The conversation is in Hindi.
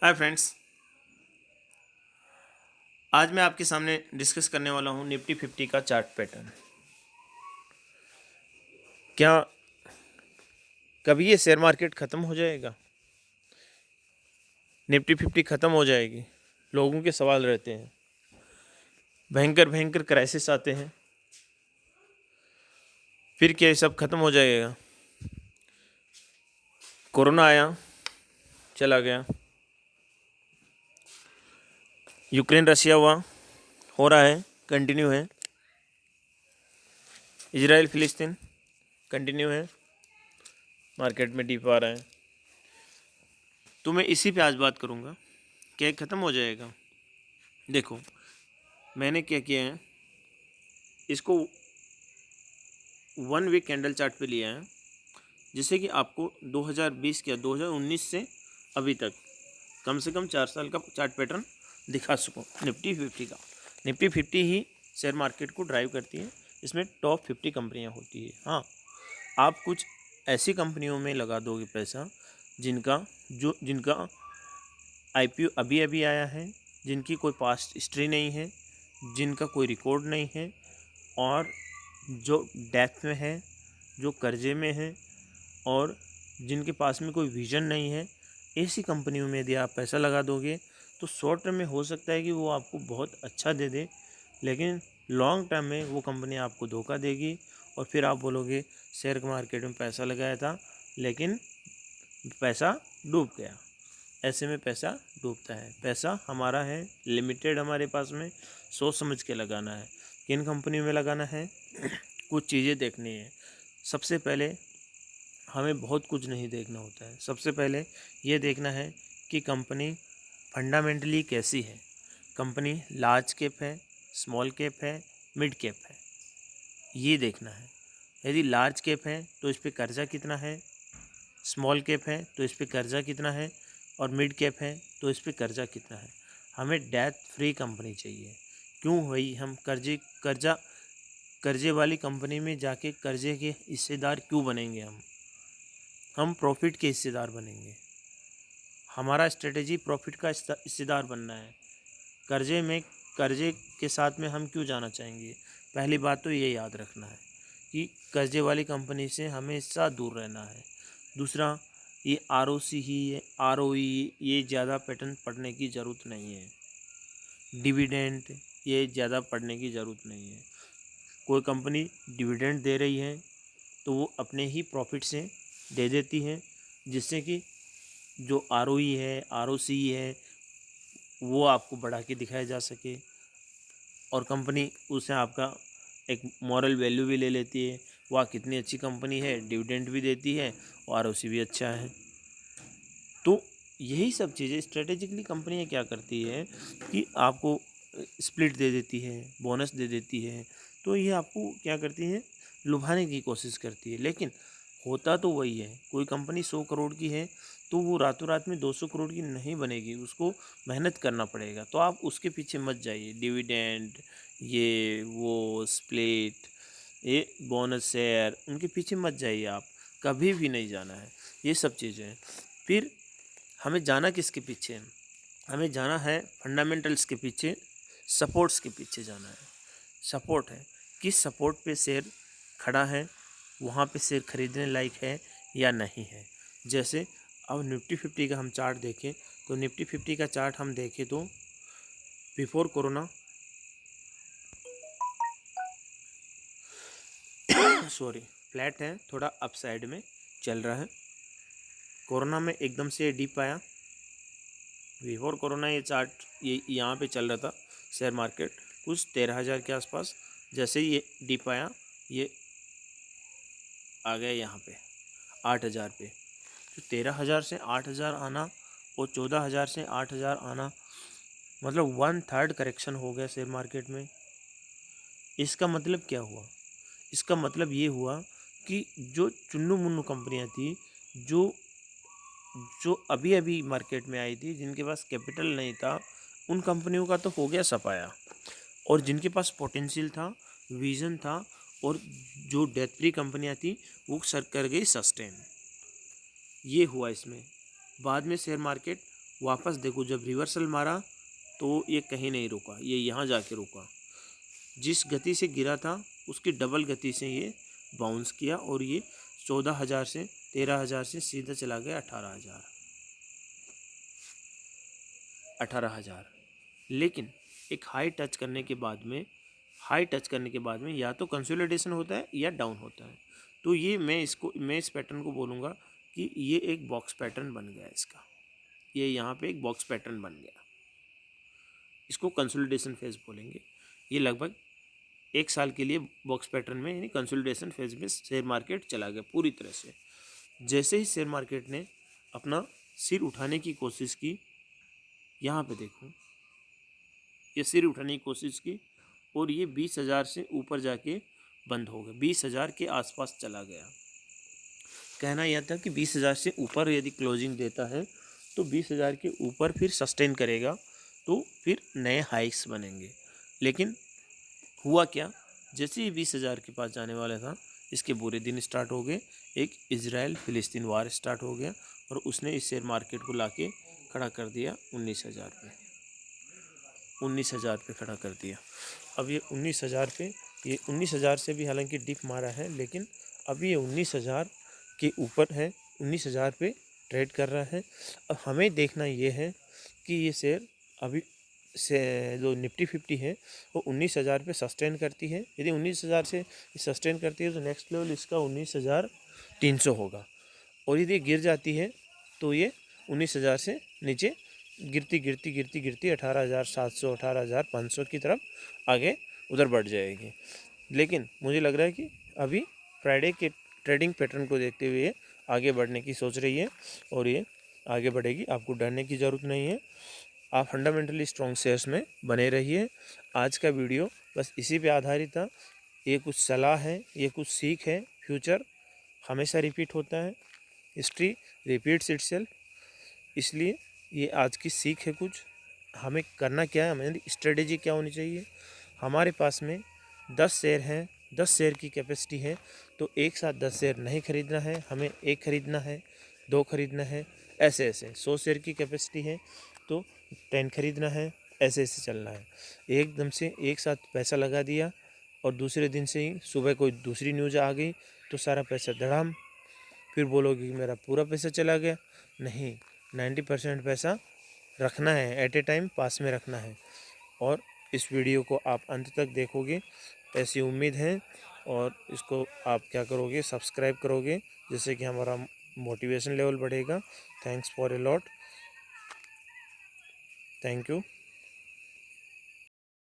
Hi friends. आज मैं आपके सामने डिस्कस करने वाला हूँ निफ्टी 50 का चार्ट पैटर्न। क्या कभी ये शेयर मार्केट ख़त्म हो जाएगा? निफ्टी 50 ख़त्म हो जाएगी? लोगों के सवाल रहते हैं। भयंकर भयंकर क्राइसिस आते हैं, फिर क्या ये सब ख़त्म हो जाएगा? कोरोना आया, चला गया। यूक्रेन रशिया हुआ, हो रहा है, कंटिन्यू है। इजराइल फिलिस्तीन कंटिन्यू है, मार्केट में डीप आ रहा है। तो मैं इसी पे आज बात करूँगा, क्या ये ख़त्म हो जाएगा? देखो, मैंने क्या किया है, इसको 1 वीक कैंडल चार्ट पे लिया है, जिससे कि आपको 2020 या 2019 से अभी तक कम से कम 4 साल का चार्ट पैटर्न दिखा सकूँ। निफ्टी 50 का, निफ्टी 50 ही शेयर मार्केट को ड्राइव करती है। इसमें टॉप 50 कंपनियां होती है। हाँ, आप कुछ ऐसी कंपनियों में लगा दोगे पैसा जिनका आईपीओ अभी अभी आया है, जिनकी कोई पास्ट हिस्ट्री नहीं है, जिनका कोई रिकॉर्ड नहीं है, और जो डेथ में है, जो कर्जे में है, और जिनके पास में कोई विज़न नहीं है, ऐसी कंपनियों में यदि आप पैसा लगा दोगे तो शॉर्ट टर्म में हो सकता है कि वो आपको बहुत अच्छा दे दे, लेकिन लॉन्ग टर्म में वो कंपनी आपको धोखा देगी और फिर आप बोलोगे शेयर मार्केट में पैसा लगाया था लेकिन पैसा डूब गया। ऐसे में पैसा डूबता है। पैसा हमारा है, लिमिटेड हमारे पास में, सोच समझ के लगाना है। किन कंपनियों में लगाना है, कुछ चीज़ें देखनी है। सबसे पहले हमें बहुत कुछ नहीं देखना होता है। सबसे पहले ये देखना है कि कंपनी फंडामेंटली कैसी है। कंपनी लार्ज कैप है, स्मॉल कैप है, मिड कैप है, ये देखना है। यदि लार्ज कैप है तो इस पर कर्जा कितना है, स्मॉल कैप है तो इस पर कर्जा कितना है, और मिड कैप है तो इस पर कर्जा कितना है। हमें डेट फ्री कंपनी चाहिए। क्यों भाई हम कर्जे वाली कंपनी में जाके कर्जे के हिस्सेदार क्यों बनेंगे? हम प्रॉफिट के हिस्सेदार बनेंगे। हमारा स्ट्रेटेजी प्रॉफिट का हिस्सेदार बनना है। कर्जे के साथ में हम क्यों जाना चाहेंगे? पहली बात तो ये याद रखना है कि कर्जे वाली कंपनी से हमेशा दूर रहना है। दूसरा, ये आरओसी ही है, आरओई, ये ज़्यादा पैटर्न पढ़ने की ज़रूरत नहीं है। डिविडेंड, ये ज़्यादा पढ़ने की ज़रूरत नहीं है। कोई कंपनी डिविडेंड दे रही है तो वो अपने ही प्रॉफिट से दे देती है, जिससे कि जो आरओई है, आरओसी है, वो आपको बढ़ा के दिखाया जा सके, और कंपनी उससे आपका एक मॉरल वैल्यू भी ले लेती है। वाह कितनी अच्छी कंपनी है, डिविडेंड भी देती है और आरओसी भी अच्छा है। तो यही सब चीज़ें स्ट्रेटेजिकली कंपनियां क्या करती है कि आपको स्प्लिट दे देती है, बोनस दे देती है। तो ये आपको क्या करती है, लुभाने की कोशिश करती है। लेकिन होता तो वही है। कोई कंपनी 100 करोड़ की है तो वो रातों रात में 200 करोड़ की नहीं बनेगी, उसको मेहनत करना पड़ेगा। तो आप उसके पीछे मत जाइए। डिविडेंड, ये वो स्प्लिट, ये बोनस शेयर, उनके पीछे मत जाइए। आप कभी भी नहीं जाना है। ये सब चीज़ें हैं। फिर हमें जाना किसके पीछे है? हमें जाना है फंडामेंटल्स के पीछे, सपोर्ट्स के पीछे जाना है। सपोर्ट है, किस सपोर्ट पे शेयर खड़ा है, वहाँ पे शेयर खरीदने लायक है या नहीं है। जैसे अब निफ्टी 50 का हम चार्ट देखें तो निफ्टी 50 का चार्ट हम देखें तो बिफोर कोरोना सॉरी, फ्लैट है, थोड़ा अप साइड में चल रहा है। कोरोना में एकदम से डिप आया। बिफोर कोरोना ये चार्ट ये यहाँ पे चल रहा था शेयर मार्केट कुछ 13,000 के आसपास। जैसे ही ये डिप आया, ये आ गया यहाँ पे 8,000 पे। तो 13,000 से 8,000 आना और 14,000 से 8,000 आना, मतलब 1/3 करेक्शन हो गया शेयर मार्केट में। इसका मतलब क्या हुआ? इसका मतलब ये हुआ कि जो चुन्नू मुन्नू कंपनियां थी, जो जो अभी अभी मार्केट में आई थी, जिनके पास कैपिटल नहीं था, उन कंपनियों का तो हो गया सफाया। और जिनके पास पोटेंशियल था, विज़न था, और जो डेथ फ्री कंपनियां थी, वो सर कर गई सस्टेन। ये हुआ इसमें। बाद में शेयर मार्केट वापस देखो जब रिवर्सल मारा तो ये कहीं नहीं रुका, ये यहाँ जाके रुका। जिस गति से गिरा था उसकी डबल गति से ये बाउंस किया और ये 14,000 से 13,000 से सीधा चला गया 18,000। लेकिन एक हाई टच करने के बाद में या तो कंसोलिडेशन होता है या डाउन होता है। तो ये मैं इस पैटर्न को बोलूँगा कि ये एक बॉक्स पैटर्न बन गया इसका, ये यहाँ पे एक बॉक्स पैटर्न बन गया, इसको कंसोलिडेशन फेज बोलेंगे। ये लगभग 1 साल के लिए बॉक्स पैटर्न में यानी कंसोलिडेशन फेज में शेयर मार्केट चला गया पूरी तरह से। जैसे ही शेयर मार्केट ने अपना सिर उठाने की कोशिश की, यहाँ पे देखो ये सिर उठाने की कोशिश की और ये 20,000 से ऊपर जाके बंद हो गया, 20,000 के आसपास चला गया। कहना यह था कि 20,000 से ऊपर यदि क्लोजिंग देता है तो 20,000 के ऊपर फिर सस्टेन करेगा, तो फिर नए हाइक्स बनेंगे। लेकिन हुआ क्या, जैसे ही 20,000 के पास जाने वाला था इसके बुरे दिन स्टार्ट हो गए। एक इजराइल फिलिस्तीन वार स्टार्ट हो गया और उसने इस शेयर मार्केट को लाके खड़ा कर दिया 19,000 पे, 19,000 पे खड़ा कर दिया। अब ये 19,000 पे, ये 19,000 से भी हालांकि डिप मारा है, लेकिन अभी ये 19,000 के ऊपर है, 19,000 पे ट्रेड कर रहा है। अब हमें देखना ये है कि ये शेयर अभी से जो निफ्टी 50 है वो 19,000 पे सस्टेन करती है। यदि 19,000 से सस्टेन करती है तो नेक्स्ट लेवल इसका 19,300 होगा, और यदि गिर जाती है तो ये 19,000 से नीचे गिरती 18,700 18,500 की तरफ आगे उधर बढ़ जाएगी। लेकिन मुझे लग रहा है कि अभी फ्राइडे के ट्रेडिंग पैटर्न को देखते हुए ये आगे बढ़ने की सोच रही है और ये आगे बढ़ेगी, आपको डरने की ज़रूरत नहीं है। आप फंडामेंटली स्ट्रॉन्ग शेयर्स में बने रहिए। आज का वीडियो बस इसी पे आधारित था। ये कुछ सलाह है, ये कुछ सीख है। फ्यूचर हमेशा रिपीट होता है, हिस्ट्री रिपीट्स इटसेल्फ, इसलिए ये आज की सीख है। कुछ हमें करना क्या है, हमारी स्ट्रेटेजी क्या होनी चाहिए। हमारे पास में 10 शेयर हैं, 10 शेयर की कैपेसिटी है, तो एक साथ 10 शेयर नहीं खरीदना है, हमें एक खरीदना है, 2 खरीदना है, ऐसे ऐसे 100 शेयर की कैपेसिटी है तो 10 खरीदना है, ऐसे ऐसे चलना है। एकदम से एक साथ पैसा लगा दिया और दूसरे दिन से ही सुबह कोई दूसरी न्यूज़ आ गई तो सारा पैसा धड़ाम, फिर बोलोगे कि मेरा पूरा पैसा चला गया। नहीं, 90% पैसा रखना है, एट ए टाइम पास में रखना है। और इस वीडियो को आप अंत तक देखोगे ऐसी उम्मीद है, और इसको आप क्या करोगे, सब्सक्राइब करोगे, जिससे कि हमारा मोटिवेशन लेवल बढ़ेगा। Thanks for a lot, thank you.